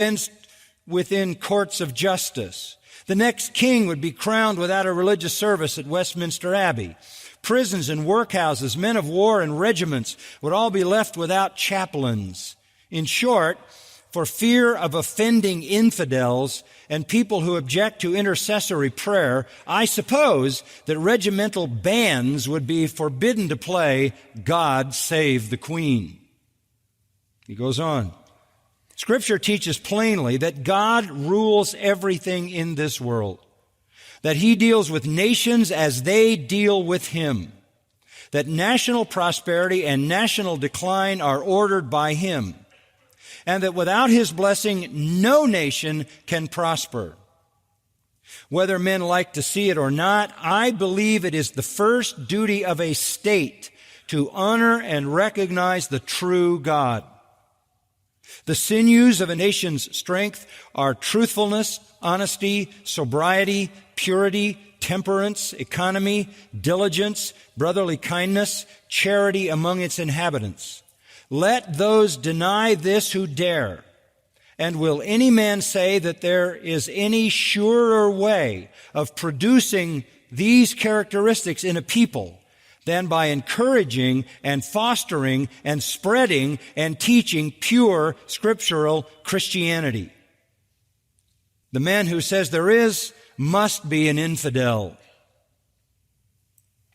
fenced within courts of justice. The next king would be crowned without a religious service at Westminster Abbey. Prisons and workhouses, men of war and regiments would all be left without chaplains. In short, for fear of offending infidels and people who object to intercessory prayer, I suppose that regimental bands would be forbidden to play God Save the Queen. He goes on. Scripture teaches plainly that God rules everything in this world, that He deals with nations as they deal with Him, that national prosperity and national decline are ordered by Him, and that without His blessing, no nation can prosper. Whether men like to see it or not, I believe it is the first duty of a state to honor and recognize the true God. The sinews of a nation's strength are truthfulness, honesty, sobriety, purity, temperance, economy, diligence, brotherly kindness, charity among its inhabitants. Let those deny this who dare. And will any man say that there is any surer way of producing these characteristics in a people than by encouraging and fostering and spreading and teaching pure scriptural Christianity? The man who says there is must be an infidel.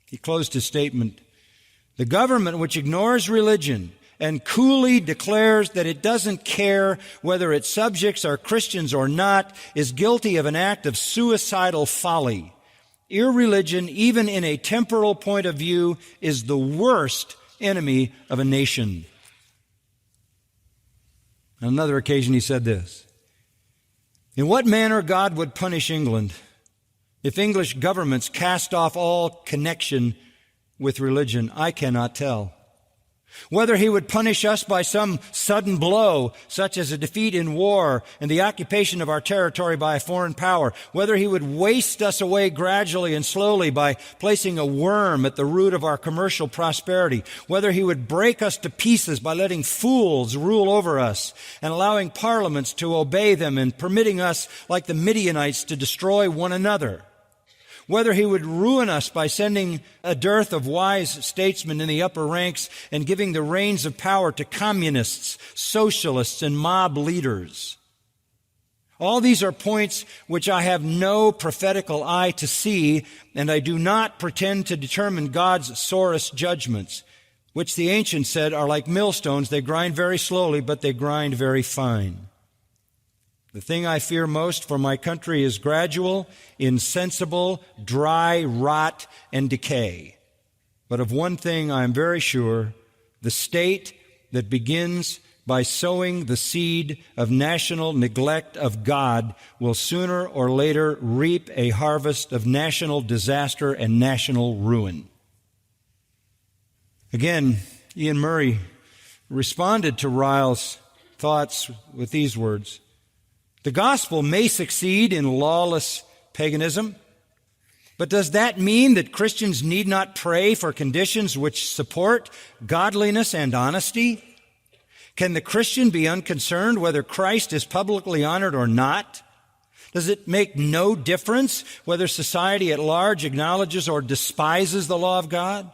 He closed his statement. The government which ignores religion and coolly declares that it doesn't care whether its subjects are Christians or not is guilty of an act of suicidal folly. Irreligion, even in a temporal point of view, is the worst enemy of a nation. On another occasion, he said this: in what manner God would punish England if English governments cast off all connection with religion, I cannot tell. Whether He would punish us by some sudden blow, such as a defeat in war and the occupation of our territory by a foreign power, whether He would waste us away gradually and slowly by placing a worm at the root of our commercial prosperity, whether He would break us to pieces by letting fools rule over us and allowing parliaments to obey them and permitting us, like the Midianites, to destroy one another, whether He would ruin us by sending a dearth of wise statesmen in the upper ranks and giving the reins of power to communists, socialists, and mob leaders. All these are points which I have no prophetical eye to see, and I do not pretend to determine God's sorest judgments, which the ancients said are like millstones. They grind very slowly, but they grind very fine. The thing I fear most for my country is gradual, insensible, dry rot and decay. But of one thing I am very sure: the state that begins by sowing the seed of national neglect of God will sooner or later reap a harvest of national disaster and national ruin. Again, Ian Murray responded to Ryle's thoughts with these words: the gospel may succeed in lawless paganism, but does that mean that Christians need not pray for conditions which support godliness and honesty? Can the Christian be unconcerned whether Christ is publicly honored or not? Does it make no difference whether society at large acknowledges or despises the law of God?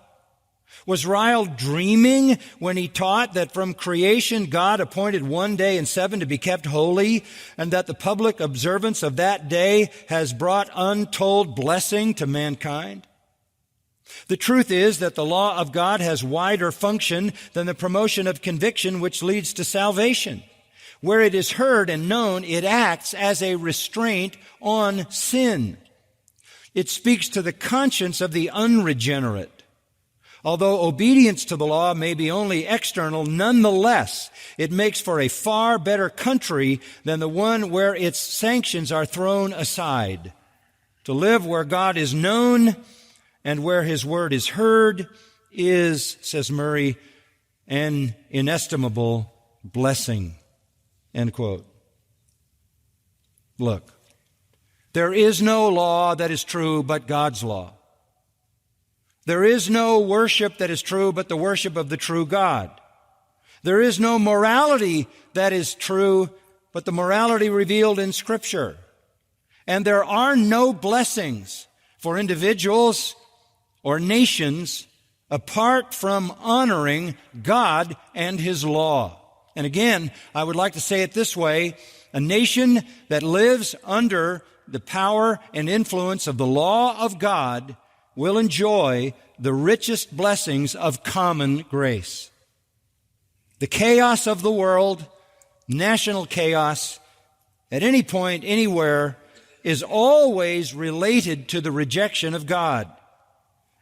Was Ryle dreaming when he taught that from creation God appointed one day in 7 to be kept holy, and that the public observance of that day has brought untold blessing to mankind? The truth is that the law of God has wider function than the promotion of conviction which leads to salvation. Where it is heard and known, it acts as a restraint on sin. It speaks to the conscience of the unregenerate. Although obedience to the law may be only external, nonetheless, it makes for a far better country than the one where its sanctions are thrown aside. To live where God is known and where His word is heard is, says Murray, an inestimable blessing. End quote. Look, there is no law that is true but God's law. There is no worship that is true but the worship of the true God. There is no morality that is true but the morality revealed in Scripture. And there are no blessings for individuals or nations apart from honoring God and His law. And again, I would like to say it this way: a nation that lives under the power and influence of the law of God will enjoy the richest blessings of common grace. The chaos of the world, national chaos, at any point, anywhere, is always related to the rejection of God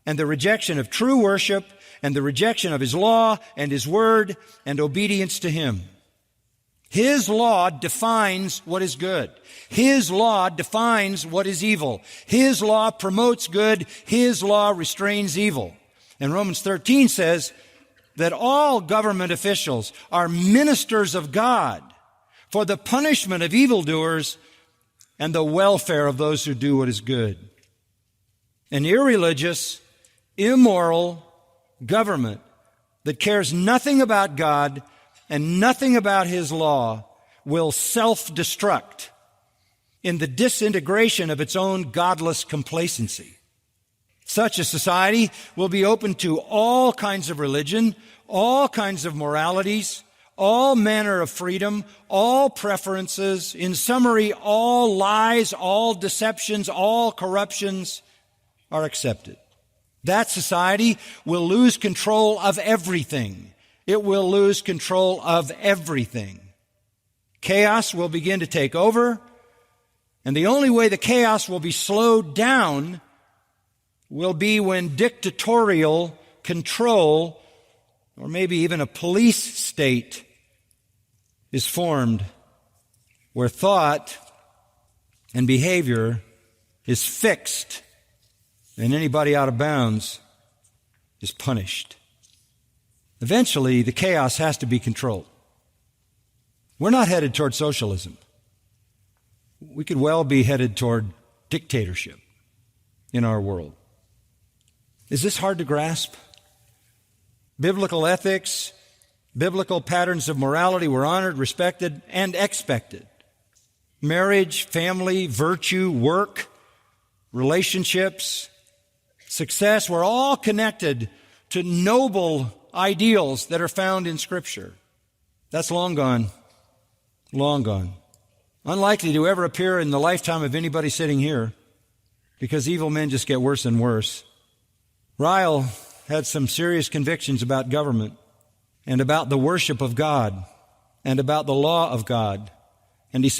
and the rejection of true worship and the rejection of His law and His word and obedience to Him. His law defines what is good. His law defines what is evil. His law promotes good. His law restrains evil. And Romans 13 says that all government officials are ministers of God for the punishment of evildoers and the welfare of those who do what is good. An irreligious, immoral government that cares nothing about God and nothing about His law will self-destruct in the disintegration of its own godless complacency. Such a society will be open to all kinds of religion, all kinds of moralities, all manner of freedom, all preferences, in summary, all lies, all deceptions, all corruptions are accepted. That society will lose control of everything. It will lose control of everything. Chaos will begin to take over, and the only way the chaos will be slowed down will be when dictatorial control, or maybe even a police state, is formed, where thought and behavior is fixed, and anybody out of bounds is punished. Eventually, the chaos has to be controlled. We're not headed toward socialism. We could well be headed toward dictatorship in our world. Is this hard to grasp? Biblical ethics, biblical patterns of morality were honored, respected, and expected. Marriage, family, virtue, work, relationships, success were all connected to noble ideals that are found in Scripture. That's long gone. Long gone. Unlikely to ever appear in the lifetime of anybody sitting here, because evil men just get worse and worse. Ryle had some serious convictions about government and about the worship of God and about the law of God. And he said,